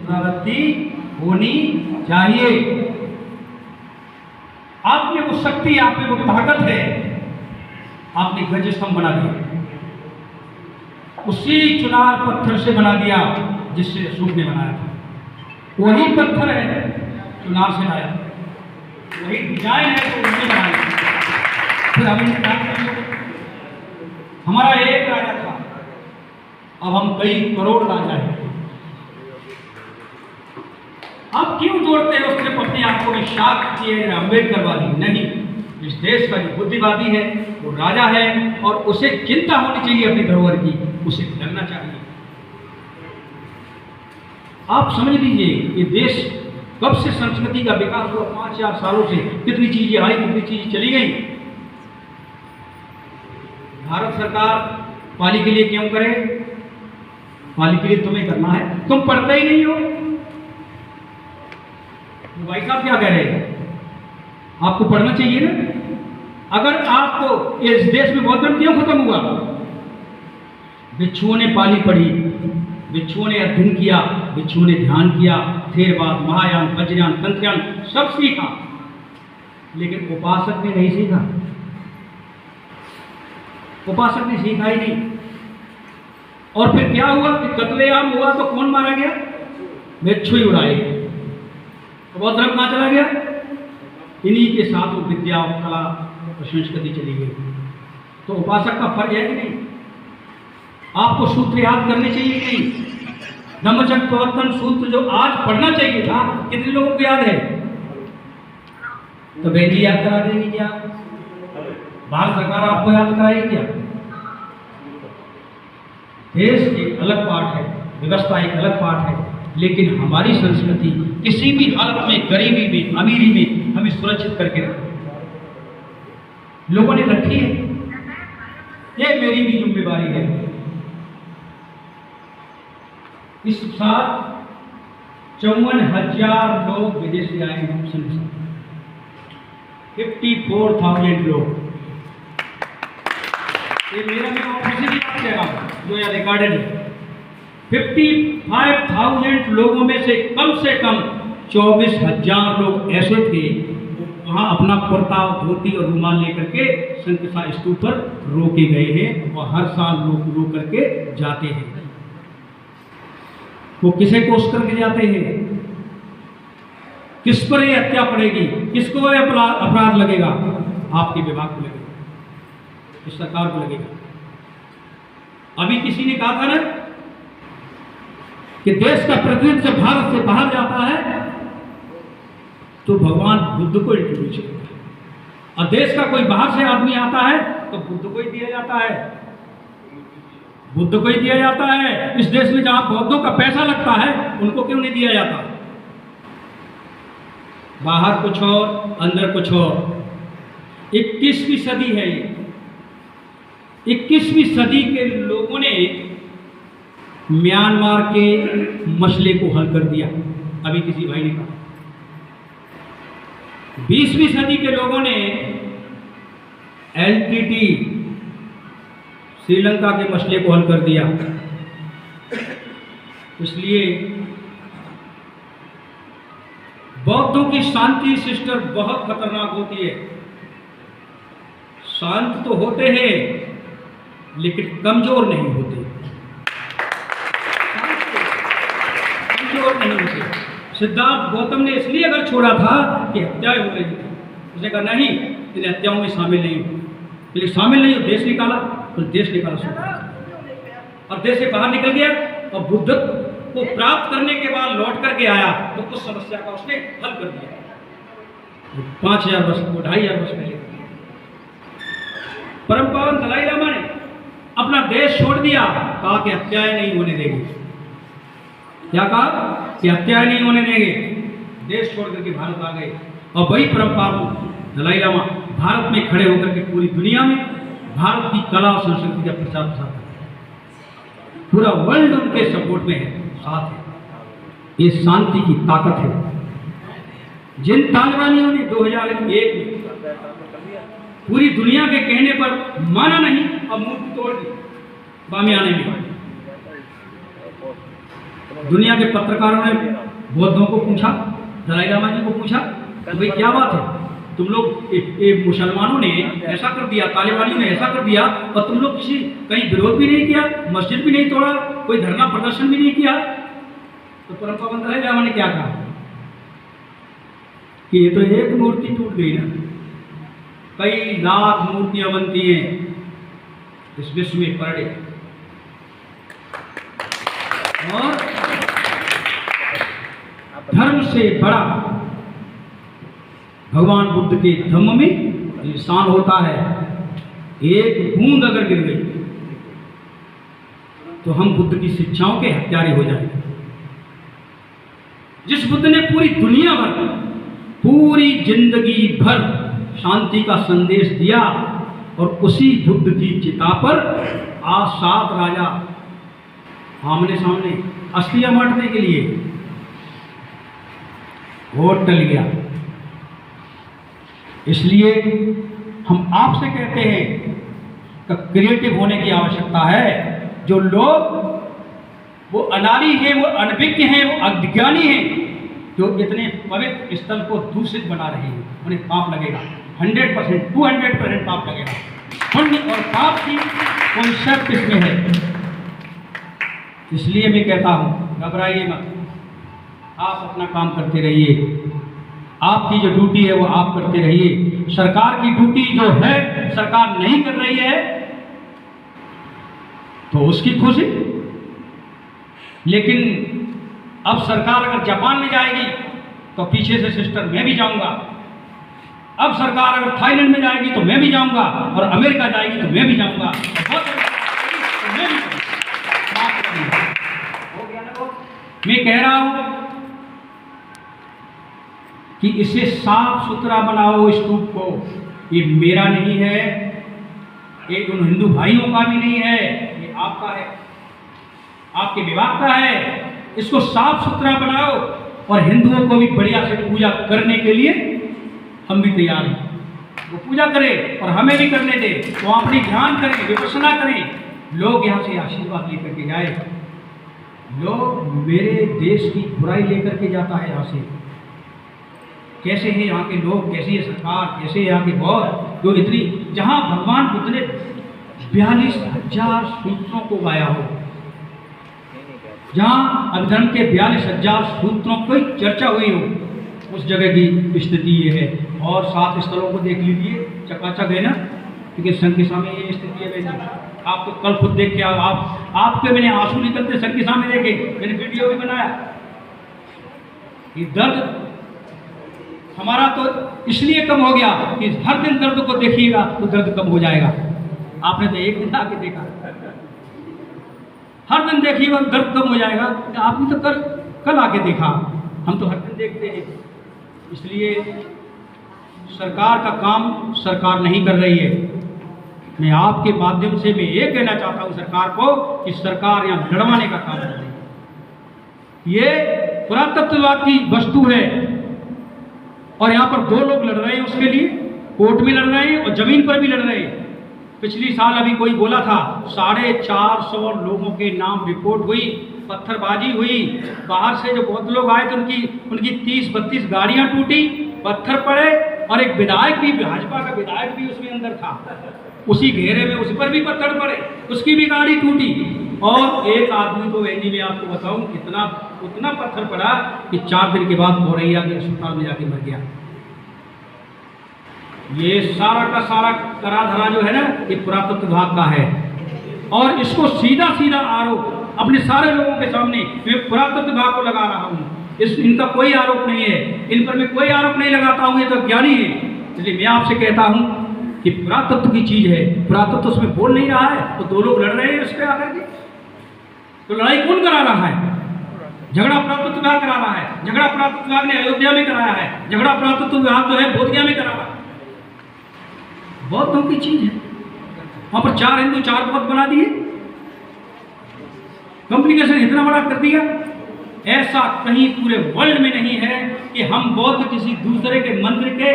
पुनरावृत्ति होनी चाहिए। आप में वो शक्ति, आप में वो ताकत है, आपने गज स्तंभ बना दिया, उसी चुनार पत्थर से बना दिया जिससे अशोक ने बनाया था। वही पत्थर है, चुनार से लाया, वही डिजाइन है तो उसने बनाया। फिर हमें क्या करें? हमारा एक राजा था, अब हम कई करोड़ राजा हैं। आप क्यों जोड़ते हैं उसने अपने आप को में शाक्य अम्बेडकरवादी? नहीं, इस देश का जो बुद्धिवादी है वो राजा है और उसे चिंता होनी चाहिए अपनी धरोहर की, उसे लगना चाहिए। आप समझ लीजिए ये देश कब से संस्कृति का विकास हुआ, 5-4 सालों से कितनी चीजें आई, कितनी चीजें चली गई। भारत सरकार पाली के लिए क्यों करे? पाली के लिए तुम्हें करना है, तुम पढ़ते ही नहीं हो। भाई साहब क्या कह रहे हैं? आपको पढ़ना चाहिए ना। अगर आपको इस देश में बौद्ध धर्म क्यों खत्म हुआ? भिक्षुओं ने पाली पढ़ी, भिक्षुओं ने अध्ययन किया, भिक्षुओं ने ध्यान किया, थेरवाद, महायान, वज्रयान, तंत्रयान सब सीखा, लेकिन उपासक ने नहीं सीखा। उपासक ने सीखा ही नहीं। और फिर क्या हुआ कि कत्लेआम हुआ तो कौन मारा गया? भिक्षु ही उड़ाए। तो बौद्ध धर्म कहाँ चला गया? इन्हीं के साथ वो विद्या और कला और संस्कृति चली गई। तो उपासक का फर्ज है कि नहीं? आपको सूत्र याद करने चाहिए कि नहीं? धम्मचक्र प्रवर्तन सूत्र जो आज पढ़ना चाहिए था, कितने लोगों को याद है? तो बहन जी याद करा देंगी क्या? भारत सरकार आपको याद कराएगी क्या? देश एक अलग पार्ट है, व्यवस्था एक अलग पार्ट है, लेकिन हमारी संस्कृति किसी भी हालत में, गरीबी में, अमीरी में हमें सुरक्षित करके लोगों ने रखी है। ये मेरी भी जिम्मेदारी है। इस साल 54,000 लोग विदेश से आए हैं। 54,000 लोग। ये मेरा भी ऑफिशियली बात कह रहा हूं, जो यह रिकॉर्डेड है। 55,000 लोगों में से कम 24,000 लोग ऐसे थे वहाँ अपना कुर्ता, धोती और रुमाल लेकर के शंकरशाह स्तूप पर रोके गए हैं और हर साल लोग रोक करके जाते हैं। वो किसे कोस करके जाते हैं? किस पर ये हत्या पड़ेगी? किसको ये अपराध लगेगा? आपके विभाग को लगेगा, इस सरकार को लगेगा। अभी किसी ने कहा था ना कि देश का प्रतिनिधि जब भारत से बाहर जाता है तो भगवान बुद्ध को इंट्रोड्यूस करता है, और देश का कोई बाहर से आदमी आता है तो बुद्ध को ही दिया जाता है। बुद्ध को ही दिया जाता है। इस देश में जहां बौद्धों का पैसा लगता है उनको क्यों नहीं दिया जाता? बाहर कुछ और, अंदर कुछ और। 21वीं सदी है ये। 21वीं सदी के लोगों ने म्यांमार के मसले को हल कर दिया। अभी किसी भाई ने कहा 20वीं सदी के लोगों ने एलटीटी श्रीलंका के मसले को हल कर दिया। इसलिए बौद्धों की शांति सिस्टर बहुत खतरनाक होती है। शांत तो होते हैं लेकिन कमजोर नहीं होते। कमजोर नहीं होते। सिद्धार्थ गौतम ने इसलिए अगर छोड़ा था कि हत्याएं हो रही थी, उसने कहा नहीं, इन हत्याओं में शामिल नहीं हो। लेकिन शामिल नहीं हो, देश निकाला, तो देश निकाला सुधा, और देश से बाहर निकल गया और बुद्धत्व को प्राप्त करने के बाद लौट करके आया तो उस समस्या का उसने हल कर दिया। 5,000 वर्ष को 2,500 वर्ष पहले परम पावन दलाई लामा ने अपना देश छोड़ दिया, कहा कि हत्याएं नहीं होने देंगे। क्या कहा कि हत्याएं नहीं होने देंगे। देश छोड़ करके भारत आ गए और वही परम पावन दलाई लामा भारत में खड़े होकर के पूरी दुनिया में भारत की कला और संस्कृति का प्रचार प्रसार करते हैं। पूरा वर्ल्ड उनके सपोर्ट में है, साथ है। ये शांति की ताकत है। जिन तालिबानियों ने 2001 में पूरी दुनिया के कहने पर माना नहीं और मुंह तोड़ दी बामियाने में, दुनिया के पत्रकारों ने बौद्धों को पूछा, दलाई लामा जी को पूछा, तो भाई क्या बात है, तुम लोग मुसलमानों ने ऐसा कर दिया, तालिबानियों ने ऐसा कर दिया, और तुम लोग किसी कहीं विरोध भी नहीं किया, मस्जिद भी नहीं तोड़ा, कोई धरना प्रदर्शन भी नहीं किया। तो परम पावन दलाई लामा ने क्या कहा कि ये तो एक मूर्ति टूट गई ना, कई लाख मूर्तियां बनती हैं इस विश्व में पर डे, और धर्म से बड़ा भगवान बुद्ध के धम्म में इंसान होता है। एक बूंद अगर गिर गई तो हम बुद्ध की शिक्षाओं के हत्यारे हो जाएंगे। जिस बुद्ध ने पूरी दुनिया भर, पूरी जिंदगी भर शांति का संदेश दिया, और उसी बुद्ध की चिता पर आज 7 राजा आमने सामने अस्थियां बांटने के लिए वोट टल गया। इसलिए हम आपसे कहते हैं कि क्रिएटिव होने की आवश्यकता है। जो लोग वो अनाड़ी हैं, वो अनभिज्ञ हैं, वो अज्ञानी हैं, जो इतने पवित्र स्थल को दूषित बना रहे हैं, उन्हें पाप लगेगा। 100%, 200% पाप लगेगा। पुण्य और पाप की कोई शर्त इसमें है। इसलिए मैं कहता हूँ, घबराइए मत, आप अपना काम करते रहिए। आपकी जो ड्यूटी है वो आप करते रहिए। सरकार की ड्यूटी जो है सरकार नहीं कर रही है तो उसकी खुशी, लेकिन अब सरकार अगर जापान में जाएगी तो पीछे से सिस्टर मैं भी जाऊंगा। अब सरकार अगर थाईलैंड में जाएगी तो मैं भी जाऊंगा, और अमेरिका जाएगी तो मैं भी जाऊंगा, तो मैं भी जाऊंगा। मैं कह रहा हूं कि इसे साफ सुथरा बनाओ स्तूप को। ये मेरा नहीं है, ये उन हिंदू भाइयों का भी नहीं है, ये आपका है, आपके विभाग का है। इसको साफ सुथरा बनाओ, और हिंदुओं को भी बढ़िया से पूजा करने के लिए हम भी तैयार हैं। वो पूजा करें और हमें भी करने दे, वो अपनी ध्यान करें, विपश्यना करें, लोग यहाँ से आशीर्वाद लेकर के जाए। लोग मेरे देश की बुराई लेकर के जाता है यहाँ से। कैसे हैं यहाँ के लोग, कैसी है सरकार, कैसे यहाँ के बौद्ध, जो इतनी, जहाँ भगवान बुद्ध ने 42,000 सूत्रों को गाया हो, जहाँ अभिधर्म के 42,000 सूत्रों की चर्चा हुई हो, उस जगह की स्थिति ये है। और 7 स्थलों को देख लीजिए, चकाचक है ना, क्योंकि संकिसा में ये स्थिति है। मैंने आपको कल खुद देख के आपके मैंने आंसू निकलते संकिसा में देखे, मैंने वीडियो भी बनाया। ये दर्द हमारा तो इसलिए कम हो गया कि हर दिन दर्द को देखिएगा तो दर्द कम हो जाएगा। आपने तो एक दिन आके देखा, हर दिन देखिएगा दर्द कम हो जाएगा। आपने तो कल आके देखा, हम तो हर दिन देखते हैं। इसलिए सरकार का काम सरकार नहीं कर रही है। मैं आपके माध्यम से मैं ये कहना चाहता हूँ सरकार को कि सरकार यहाँ लड़वाने का काम कर रही है। ये पुरातत्ववाद की वस्तु है, और यहाँ पर 2 लोग लड़ रहे हैं उसके लिए, कोर्ट में लड़ रहे हैं और जमीन पर भी लड़ रहे हैं। पिछली साल अभी कोई बोला था 450 लोगों के नाम रिपोर्ट हुई, पत्थरबाजी हुई, बाहर से जो बहुत लोग आए थे उनकी 30-32 गाड़ियां टूटी, पत्थर पड़े, और एक विधायक भी, भाजपा का विधायक भी उसमें अंदर था, उसी घेरे में, उस पर भी पत्थर पड़े, उसकी भी गाड़ी टूटी। और एक आदमी तो वैली में आपको बताऊं उतना पत्थर पड़ा कि 4 दिन के बाद बोरैया के अस्पताल में जाके मर गया। ये सारा का सारा करा धरा जो है ना, ये पुरातत्व विभाग का है। और इसको सीधा सीधा आरोप अपने सारे लोगों के सामने मैं पुरातत्व विभाग को लगा रहा हूँ। इनका कोई आरोप नहीं है, इन पर मैं कोई आरोप नहीं लगाता हूँ, ये तो ज्ञानी है। इसलिए मैं आपसे कहता हूँ कि पुरातत्व की चीज है, पुरातत्व उसमें बोल नहीं रहा है, तो 2 लोग लड़ रहे हैं उस पर आकर के। तो लड़ाई कौन करा रहा है? झगड़ा पुरातत्व विभाग करा रहा है। झगड़ा पुरातत्व विभाग ने अयोध्या में कराया है, झगड़ा पुरातत्व विभाग जो है बोधगया में करा रहा है। बौद्धों की चीज है, वहां पर 4 हिंदू 4 बौद्ध बना दिए, कॉम्प्लिकेशन इतना बड़ा कर दिया। ऐसा कहीं पूरे वर्ल्ड में नहीं है कि हम बौद्ध किसी दूसरे के मंदिर के